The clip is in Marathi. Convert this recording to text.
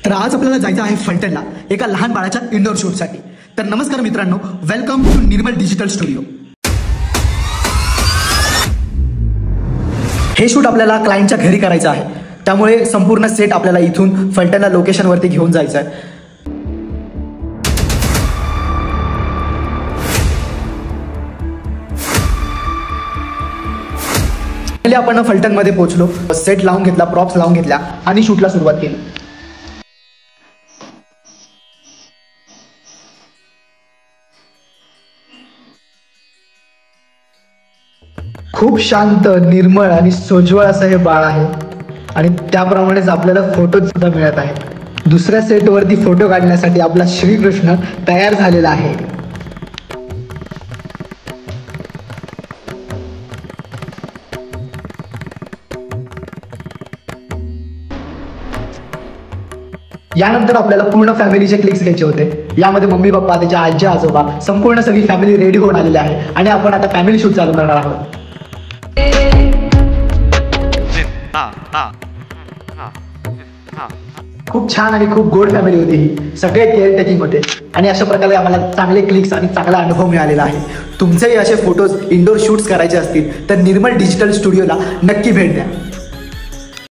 तर आज आपल्याला जायचं आहे फलटणला एका लहान बाळाच्या इंडोर शूटसाठी। तर नमस्कार मित्रांनो, welcome to Nirmal digital studio. हे शूट आपल्याला क्लायंटच्या घरी करायचं आहे, त्यामुळे संपूर्ण सेट आपल्याला इथून फलटणला लोकेशनवरती घेऊन जायचं आहे। आपण फलटणमध्ये पोहोचलो, सेट लावून घेतला, प्रॉप्स लावून घेतल्या आणि शूटला सुरुवात केली। खूप शांत, निर्मळ आणि सोज्वळ असं हे बाळ आहे आणि त्याप्रमाणेच आपल्याला फोटो सुद्धा मिळत आहे। दुसऱ्या सेटवरती फोटो काढण्यासाठी आपला श्रीकृष्ण तयार झालेला आहे। यानंतर आपल्याला पूर्ण फॅमिलीचे क्लिक्स घ्यायचे होते। यामध्ये मम्मी पप्पा, त्याच्या आजी आजोबा, संपूर्ण सगळी फॅमिली रेडी होऊन आलेली आहे आणि आपण आता फॅमिली शूट चालू करणार आहोत। खूप छान आणि खूप गोड फॅमिली होती ही, सगळे केअर टेकिंग होते आणि अशा प्रकारे आम्हाला चांगले क्लिक्स आणि चांगला अनुभव मिळालेला आहे। तुमचेही असे फोटोज इंडोर शूट्स करायचे असतील तर निर्मल डिजिटल स्टुडिओला नक्की भेट द्या।